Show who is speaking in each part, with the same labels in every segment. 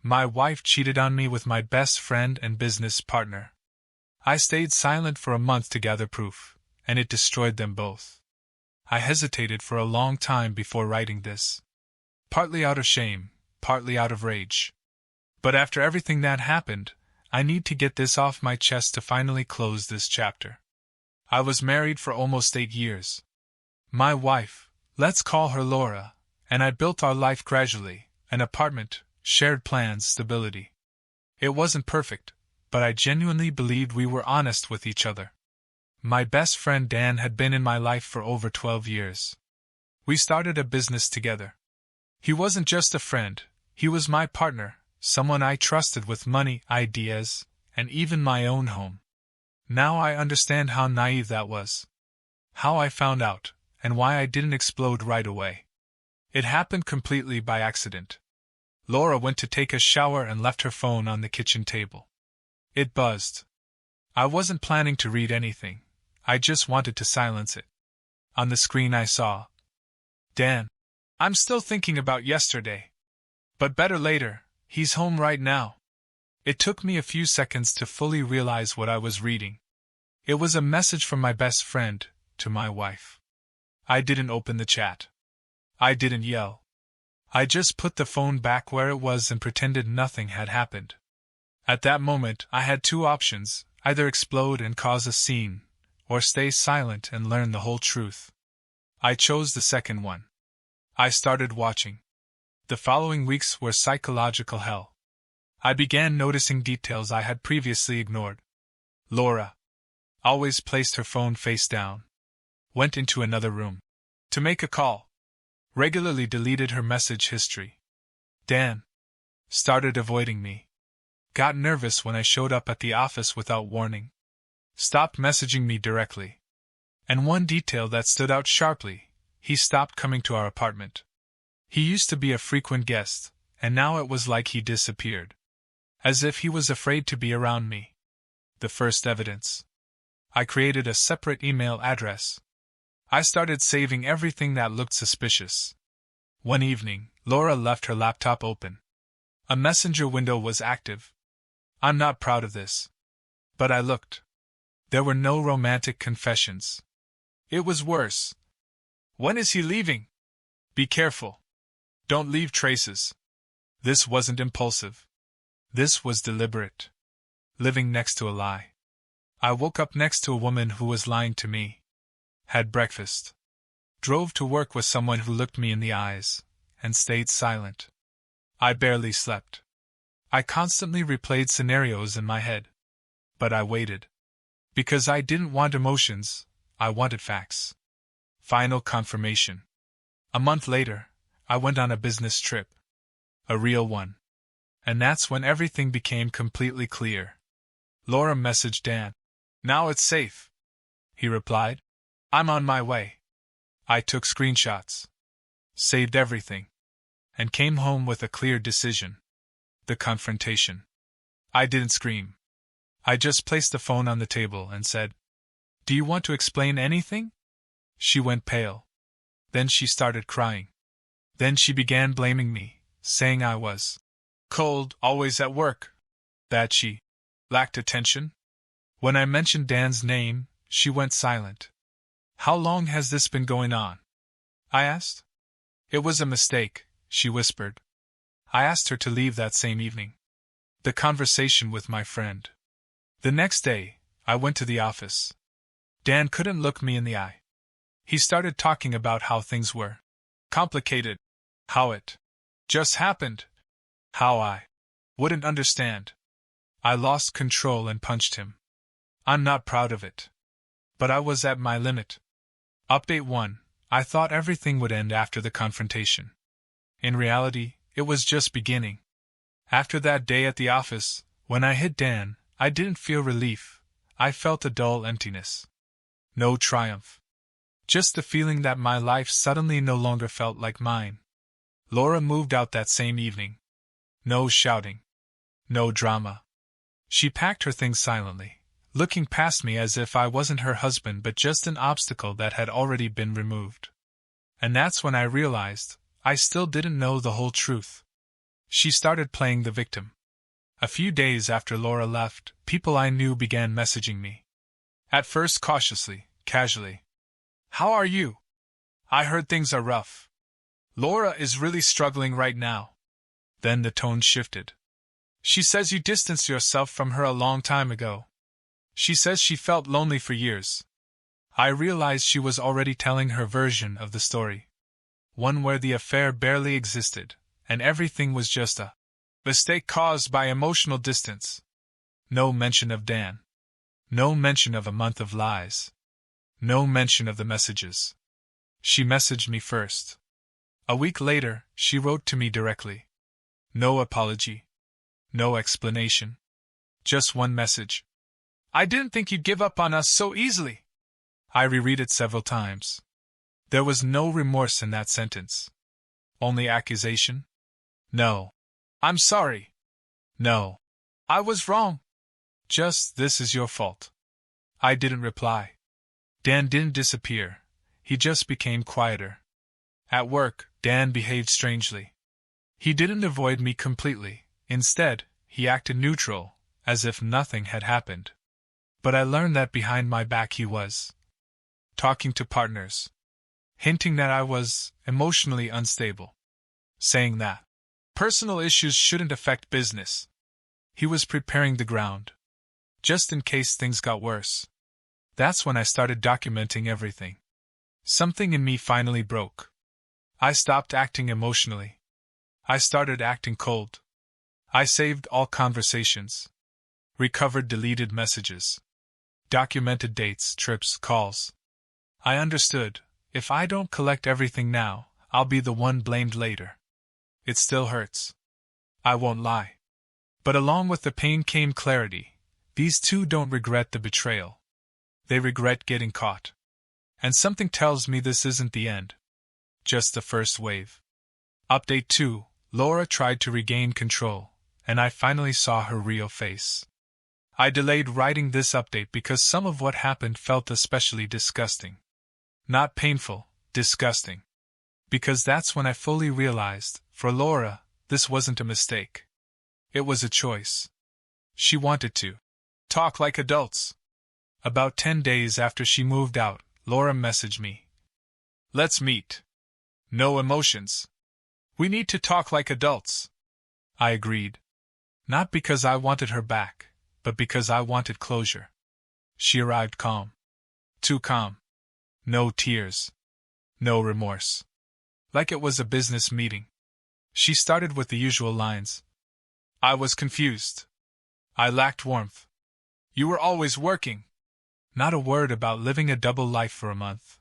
Speaker 1: My wife cheated on me with my best friend and business partner. I stayed silent for a month to gather proof, and it destroyed them both. I hesitated for a long time before writing this. Partly out of shame, partly out of rage. But after everything that happened, I need to get this off my chest to finally close this chapter. I was married for almost 8 years. My wife, let's call her Laura, and I built our life gradually, an apartment, shared plans, stability. It wasn't perfect, but I genuinely believed we were honest with each other. My best friend Dan had been in my life for over 12 years. We started a business together. He wasn't just a friend, he was my partner, someone I trusted with money, ideas, and even my own home. Now I understand how naive that was. How I found out, and why I didn't explode right away. It happened completely by accident. Laura went to take a shower and left her phone on the kitchen table. It buzzed. I wasn't planning to read anything. I just wanted to silence it. On the screen I saw, Dan, I'm still thinking about yesterday. But better later, he's home right now. It took me a few seconds to fully realize what I was reading. It was a message from my best friend to my wife. I didn't open the chat. I didn't yell. I just put the phone back where it was and pretended nothing had happened. At that moment, I had 2 options, either explode and cause a scene, or stay silent and learn the whole truth. I chose the second one. I started watching. The following weeks were psychological hell. I began noticing details I had previously ignored. Laura always placed her phone face down. Went into another room to make a call. Regularly deleted her message history. Dan started avoiding me. Got nervous when I showed up at the office without warning. Stopped messaging me directly. And one detail that stood out sharply, he stopped coming to our apartment. He used to be a frequent guest, and now it was like he disappeared. As if he was afraid to be around me. The first evidence. I created a separate email address. I started saving everything that looked suspicious. One evening, Laura left her laptop open. A messenger window was active. I'm not proud of this. But I looked. There were no romantic confessions. It was worse. When is he leaving? Be careful. Don't leave traces. This wasn't impulsive. This was deliberate. Living next to a lie. I woke up next to a woman who was lying to me. Had breakfast. Drove to work with someone who looked me in the eyes, and stayed silent. I barely slept. I constantly replayed scenarios in my head. But I waited. Because I didn't want emotions, I wanted facts. Final confirmation. A month later, I went on a business trip. A real one. And that's when everything became completely clear. Laura messaged Dan. Now it's safe. He replied. I'm on my way. I took screenshots. Saved everything. And came home with a clear decision. The confrontation. I didn't scream. I just placed the phone on the table and said, Do you want to explain anything? She went pale. Then she started crying. Then she began blaming me, saying I was cold, always at work. That she lacked attention. When I mentioned Dan's name, she went silent. How long has this been going on? I asked. It was a mistake, she whispered. I asked her to leave that same evening. The conversation with my friend. The next day, I went to the office. Dan couldn't look me in the eye. He started talking about how things were complicated, how it just happened, how I wouldn't understand. I lost control and punched him. I'm not proud of it. But I was at my limit. Update 1. I thought everything would end after the confrontation. In reality, it was just beginning. After that day at the office, when I hit Dan, I didn't feel relief. I felt a dull emptiness. No triumph. Just the feeling that my life suddenly no longer felt like mine. Laura moved out that same evening. No shouting. No drama. She packed her things silently, looking past me as if I wasn't her husband but just an obstacle that had already been removed. And that's when I realized I still didn't know the whole truth. She started playing the victim. A few days after Laura left, people I knew began messaging me. At first cautiously, casually. "How are you? I heard things are rough. Laura is really struggling right now." Then the tone shifted. "She says you distanced yourself from her a long time ago. She says she felt lonely for years." I realized she was already telling her version of the story. One where the affair barely existed, and everything was just a mistake caused by emotional distance. No mention of Dan. No mention of a month of lies. No mention of the messages. She messaged me first. A week later, she wrote to me directly. No apology. No explanation. Just one message. "I didn't think you'd give up on us so easily." I reread it several times. There was no remorse in that sentence. Only accusation. "No. I'm sorry. No. I was wrong. Just, this is your fault." I didn't reply. Dan didn't disappear. He just became quieter. At work, Dan behaved strangely. He didn't avoid me completely. Instead, he acted neutral, as if nothing had happened. But I learned that behind my back he was talking to partners, hinting that I was emotionally unstable, saying that personal issues shouldn't affect business. He was preparing the ground, just in case things got worse. That's when I started documenting everything. Something in me finally broke. I stopped acting emotionally. I started acting cold. I saved all conversations, recovered deleted messages, documented dates, trips, calls. I understood, if I don't collect everything now, I'll be the one blamed later. It still hurts. I won't lie. But along with the pain came clarity. These two don't regret the betrayal. They regret getting caught. And something tells me this isn't the end. Just the first wave. Update 2. Laura tried to regain control, and I finally saw her real face. I delayed writing this update because some of what happened felt especially disgusting. Not painful, disgusting. Because that's when I fully realized, for Laura, this wasn't a mistake. It was a choice. She wanted to talk like adults. About 10 days after she moved out, Laura messaged me. "Let's meet. No emotions. We need to talk like adults." I agreed. Not because I wanted her back, but because I wanted closure. She arrived calm. Too calm. No tears. No remorse. Like it was a business meeting. She started with the usual lines. "I was confused. I lacked warmth. You were always working." Not a word about living a double life for a month.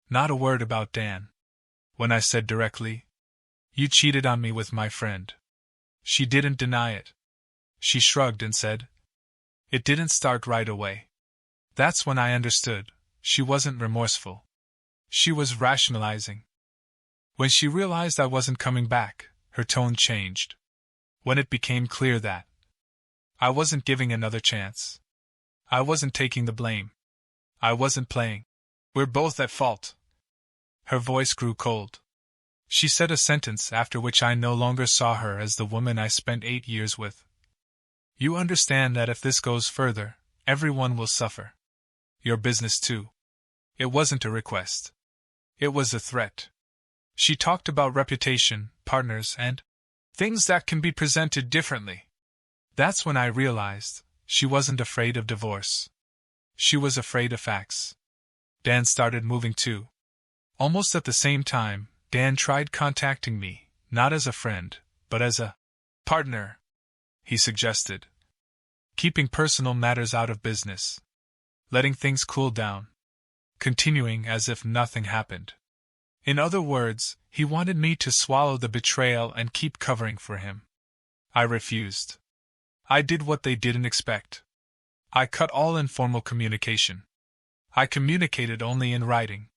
Speaker 1: Not a word about Dan. When I said directly, "You cheated on me with my friend," she didn't deny it. She shrugged and said, "It didn't start right away." That's when I understood. She wasn't remorseful. She was rationalizing. When she realized I wasn't coming back, her tone changed. When it became clear that I wasn't giving another chance. I wasn't taking the blame. I wasn't playing. "We're both at fault." Her voice grew cold. She said a sentence after which I no longer saw her as the woman I spent 8 years with. "You understand that if this goes further, everyone will suffer. Your business too." It wasn't a request. It was a threat. She talked about reputation, partners, and things that can be presented differently. That's when I realized she wasn't afraid of divorce. She was afraid of facts. Dan started moving too. Almost at the same time, Dan tried contacting me, not as a friend, but as a partner, he suggested. Keeping personal matters out of business. Letting things cool down. Continuing as if nothing happened. In other words, he wanted me to swallow the betrayal and keep covering for him. I refused. I did what they didn't expect. I cut all informal communication. I communicated only in writing.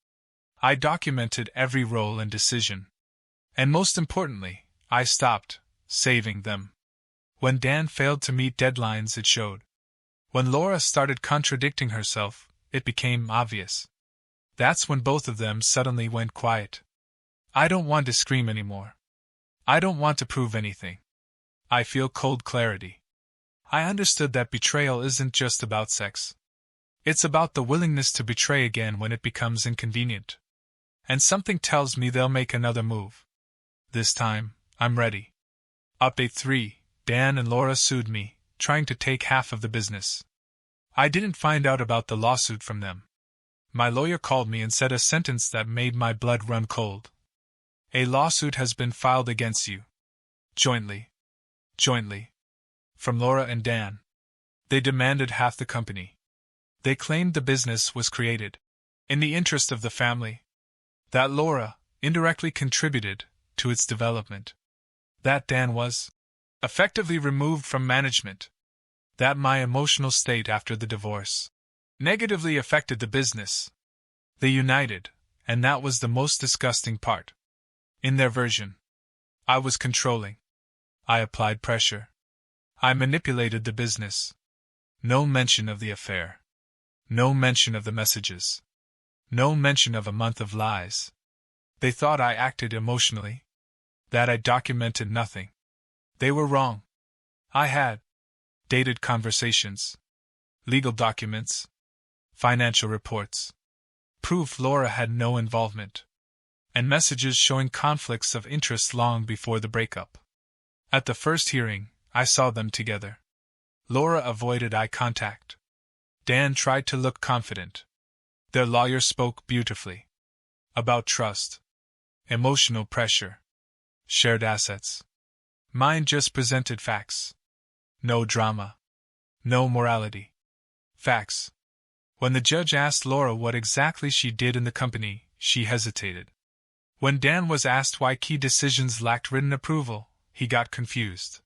Speaker 1: I documented every role and decision. And most importantly, I stopped saving them. When Dan failed to meet deadlines, it showed. When Laura started contradicting herself, it became obvious. That's when both of them suddenly went quiet. I don't want to scream anymore. I don't want to prove anything. I feel cold clarity. I understood that betrayal isn't just about sex. It's about the willingness to betray again when it becomes inconvenient. And something tells me they'll make another move. This time, I'm ready. Update 3. Dan and Laura sued me, trying to take half of the business. I didn't find out about the lawsuit from them. My lawyer called me and said a sentence that made my blood run cold. A lawsuit has been filed against you. Jointly. From Laura and Dan. They demanded half the company. They claimed the business was created in the interest of the family. That Laura indirectly contributed to its development. That Dan was effectively removed from management. That my emotional state after the divorce negatively affected the business. They united, and that was the most disgusting part. In their version, I was controlling. I applied pressure. I manipulated the business. No mention of the affair. No mention of the messages. No mention of a month of lies. They thought I acted emotionally. That I documented nothing. They were wrong. I had dated conversations, legal documents, financial reports, proof Laura had no involvement, and messages showing conflicts of interest long before the breakup. At the first hearing, I saw them together. Laura avoided eye contact. Dan tried to look confident. Their lawyer spoke beautifully. About trust, emotional pressure, shared assets. Mine just presented facts. No drama. No morality. Facts. When the judge asked Laura what exactly she did in the company, she hesitated. When Dan was asked why key decisions lacked written approval, he got confused.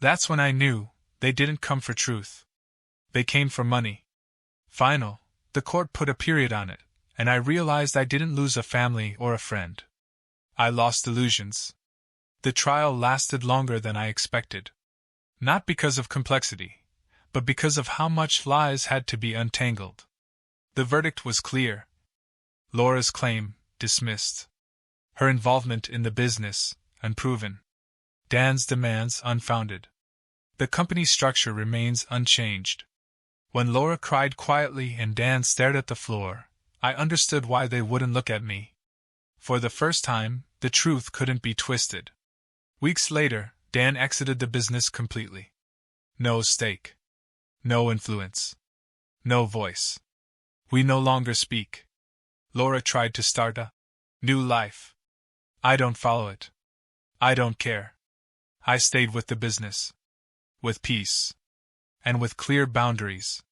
Speaker 1: That's when I knew they didn't come for truth. They came for money. Final, the court put a period on it, and I realized I didn't lose a family or a friend. I lost illusions. The trial lasted longer than I expected. Not because of complexity, but because of how much lies had to be untangled. The verdict was clear. Laura's claim, dismissed. Her involvement in the business, unproven. Dan's demands, unfounded. The company structure remains unchanged. When Laura cried quietly and Dan stared at the floor, I understood why they wouldn't look at me. For the first time, the truth couldn't be twisted. Weeks later, Dan exited the business completely. No stake. No influence. No voice. We no longer speak. Laura tried to start a new life. I don't follow it. I don't care. I stayed with the business. With peace. And with clear boundaries.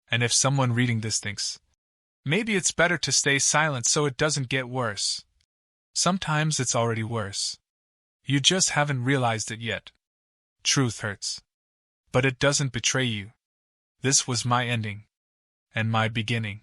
Speaker 1: And if someone reading this thinks, maybe it's better to stay silent so it doesn't get worse. Sometimes it's already worse. You just haven't realized it yet. Truth hurts. But it doesn't betray you. This was my ending. And my beginning.